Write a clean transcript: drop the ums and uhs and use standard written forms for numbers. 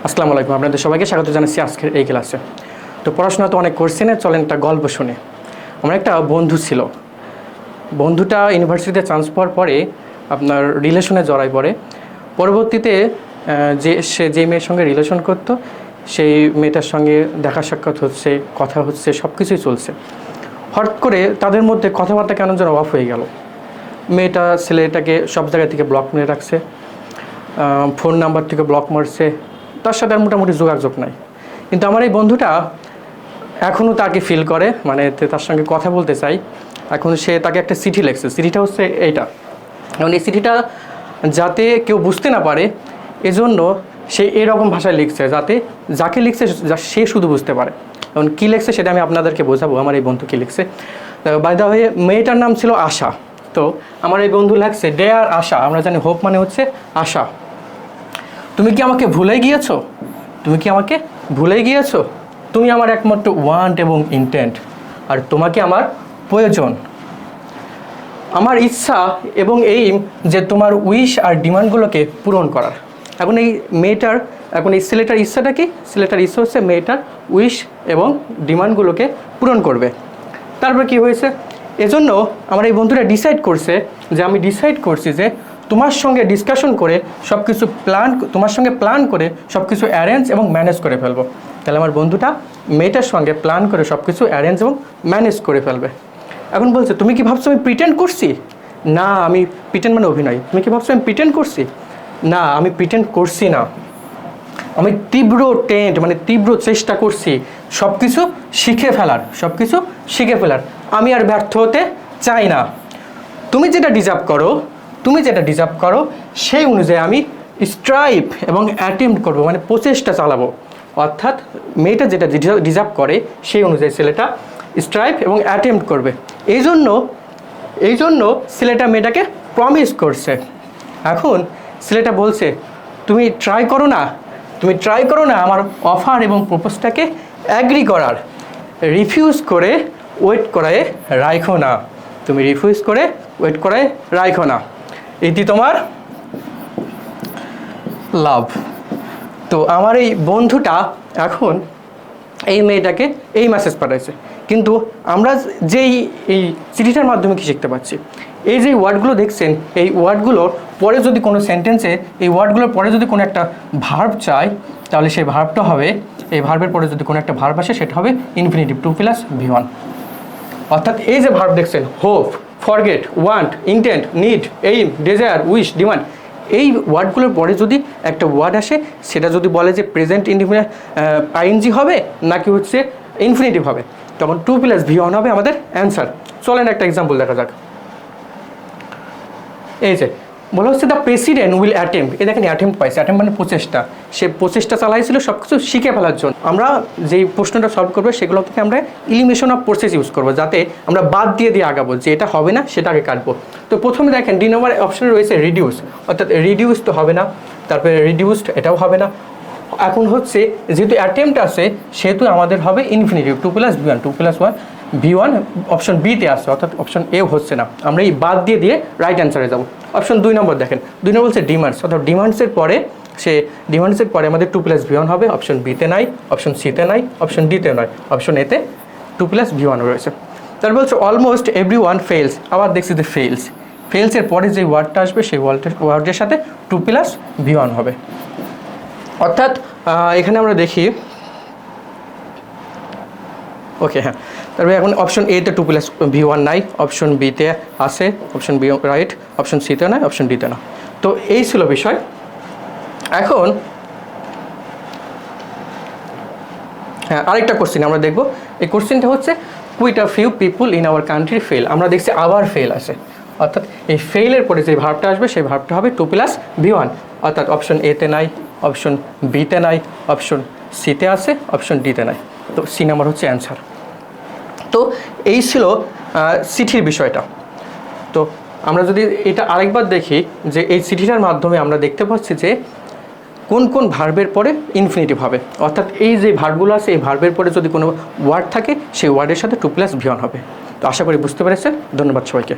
আসসালামু আলাইকুম, আপনাদের সবাইকে স্বাগত জানাচ্ছি আজকের এই ক্লাসে। তো পড়াশোনা তো অনেক করছি না, চলেন একটা গল্প শুনে। আমার একটা বন্ধু ছিল, বন্ধুটা ইউনিভার্সিটিতে চান্স পাওয়ার পরে আপনার রিলেশনে জড়ায় পড়ে। পরবর্তীতে যে মেয়ের সঙ্গে রিলেশন করতো সেই মেয়েটার সঙ্গে দেখা সাক্ষাৎ হচ্ছে, কথা হচ্ছে, সব কিছুই চলছে। হঠাৎ করে তাদের মধ্যে কথাবার্তা কেন যেন অফ হয়ে গেল। মেয়েটা ছেলেটাকে সব জায়গা থেকে ব্লক মেরে রাখছে, ফোন নাম্বার থেকে ব্লক মারছে, তার সাথে আর মোটামুটি যোগাযোগ নাই। কিন্তু আমার এই বন্ধুটা এখনও তাকে ফিল করে, মানে তার সঙ্গে কথা বলতে চাই। এখন সে তাকে একটা চিঠি লিখছে, চিঠিটা হচ্ছে এইটা। এবং এই চিঠিটা যাতে কেউ বুঝতে না পারে এজন্য সে এরকম ভাষায় লিখছে, যাতে যাকে লিখছে সে শুধু বুঝতে পারে। এবং কী লিখছে সেটা আমি আপনাদেরকে বোঝাবো। আমার এই বন্ধু কী লিখছে, বাই দ্য ওয়ে মেয়েটার নাম ছিল আশা। তো আমার এই বন্ধু লাগছে ডেয়ার আশা। আমরা জানি হোপ মানে হচ্ছে আশা। তুমি কি আমাকে ভুলে গিয়েছো? তুমি কি আমাকে ভুলে গিয়েছো? তুমি আমার একমাত্র ওয়ান্ট এবং ইন্টেন্ট, আর তোমাকে আমার প্রয়োজন। আমার ইচ্ছা এবং এইম যে তোমার উইশ আর ডিমান্ডগুলোকে পূরণ করার। এখন এই ছেলেটার ইচ্ছাটা কি? ছেলেটার ইচ্ছা হচ্ছে মেয়েটার উইশ এবং ডিমান্ডগুলোকে পূরণ করবে। তারপর কি হয়েছে, এজন্য আমার এই বন্ধুরা ডিসাইড করছে যে আমি ডিসাইড করছি যে তোমার সঙ্গে ডিসকাশন করে তোমার সঙ্গে প্ল্যান করে সব কিছু অ্যারেঞ্জ এবং ম্যানেজ করে ফেলবো। তাহলে আমার বন্ধুটা মেয়েটার সঙ্গে প্ল্যান করে সব কিছু অ্যারেঞ্জ এবং ম্যানেজ করে ফেলবে। এখন বলছে তুমি কি ভাবছো আমি প্রিটেন্ড করছি? না, আমি প্রিটেন্ড মানে অভিনয়। তুমি কি ভাবছো আমি প্রিটেন্ড করছি? না, আমি প্রিটেন্ড করছি না। আমি তীব্র চেষ্টা করছি সব কিছু শিখে ফেলার। আমি আর ব্যর্থ হতে চাই না। তুমি যেটা ডিজার্ভ করো সেই অনুযায়ী আমি স্ট্রাইভ এবং অ্যাটেম্প্ট করবো, মানে প্রচেষ্টা চালাবো। অর্থাৎ মেয়েটা যেটা ডিজার্ভ করে সেই অনুযায়ী ছেলেটা স্ট্রাইভ এবং অ্যাটেম্প্ট করবে। এই জন্য ছেলেটা মেয়েটাকে প্রমিস করছে। এখন ছেলেটা বলছে তুমি ট্রাই করো না আমার অফার এবং প্রপোজটাকে অ্যাগ্রি করার। রিফিউজ করে ওয়েট করায় রাখো না। তুমি রিফিউজ করে ওয়েট করায় রাখো না। এটি তোমার লাভ। তো আমার এই বন্ধুটা এখন এই মেয়েটাকে এই মেসেজ পাঠাইছে। কিন্তু আমরা এই চিঠিটার মাধ্যমে কি শিখতে পাচ্ছি, এই যে ওয়ার্ডগুলো দেখছেন, এই ওয়ার্ডগুলোর পরে যদি কোনো সেন্টেন্সে এই ওয়ার্ডগুলোর পরে যদি কোনো একটা ভার্ব চাই, তাহলে সেই ভার্বটা হবে, এই ভার্বের পরে যদি কোনো একটা ভার্ব আসে সেটা হবে ইনফিনিটিভ 2 + V1। অর্থাৎ এই যে ভার্ব দেখছেন, hope, forget, want, intent, need, aim, desire, wish, demand, এই ওয়ার্ডগুলোর পরে যদি একটা ওয়ার্ড আসে সেটা যদি বলে যে প্রেজেন্ট ইনডিফিনিট আইএনজি হবে নাকি হচ্ছে ইনফিনিটিভ হবে, তখন 2 + V1 হবে আমাদের অ্যান্সার। চলেন একটা এক্সাম্পল দেখা যাক। এই যে বলা হচ্ছে দ্য প্রেসিডেন্ট উইল অ্যাটেম্প। এই দেখেন অ্যাটেম্প পাইছে, অ্যাটেম্প মানে প্রচেষ্টা। সে প্রচেষ্টা চালাইছিল সব কিছু শিখে ফেলার জন্য। আমরা যেই প্রশ্নটা সলভ করবো সেগুলো থেকে আমরা এলিমিনেশন অফ প্রসেস ইউজ করবো, যাতে আমরা বাদ দিয়ে আগাবো, যে এটা হবে না সেটাকে কাটবো। তো প্রথমে দেখেন ডি নম্বর অপশনে রয়েছে রিডিউস, অর্থাৎ রিডিউস তো হবে না, তারপরে রিডিউসড এটাও হবে না। এখন হচ্ছে যেহেতু অ্যাটেম্পট আছে সেহেতু আমাদের হবে ইনফিনিটিভ 2 + V1, 2 + 1 V1 অপশন বিতে আসছে, অর্থাৎ অপশন এ হচ্ছে না। আমরা এই বাদ দিয়ে রাইট অ্যান্সারে যাব। অপশন 2 নম্বর দেখেন, 2 নম্বর বলছে ডিমান্ডস, অর্থাৎ ডিমান্ডসের পরে আমাদের 2 + V1 হবে। অপশন বিতে নাই, অপশন সিতে নাই, অপশন ডিতে নয়, অপশন এতে 2 + V1 রয়েছে। তারপর বলছে অলমোস্ট এভরিওয়ান ফেলস। আবার দেখছি যে ফেলসের পরে যে ওয়ার্ডটা আসবে সেই ওয়ার্ডের সাথে 2 + V1 হবে। অর্থাৎ এখানে আমরা দেখি, ওকে হ্যাঁ, তারপরে এখন অপশন এতে 2 + V1 নাই, অপশন বিতে আছে, অপশন বি রাইট, অপশন সিতে নাই, অপশন ডিতে না। তো এই ছিল বিষয়। এখন হ্যাঁ, আরেকটা কোশ্চেন আমরা দেখব। এই কোশ্চেনটা হচ্ছে quite a few people in our country fail. আমরা দেখছি আবার ফেল আছে, অর্থাৎ এই ফেলের পরে যে ভার্বটা আসবে সেই ভার্বটা হবে 2 + V1, অর্থাৎ অপশন এতে নাই, অপশন বিতে নাই, অপশন সিতে আছে, অপশন ডিতে নাই। তো সি নাম্বার হচ্ছে অ্যান্সার। তো এই ছিল চিঠির বিষয়টা। তো আমরা যদি এটা আরেকবার দেখি, যে এই চিঠিটার মাধ্যমে আমরা দেখতে পাচ্ছি যে কোন ভার্বের পরে ইনফিনিটিভ হবে, অর্থাৎ এই যে ভার্বগুলো আছে এই ভার্বের পরে যদি কোনো ওয়ার্ড থাকে সেই ওয়ার্ডের সাথে 2 + V1 হবে। তো আশা করি বুঝতে পেরেছেন। ধন্যবাদ সবাইকে।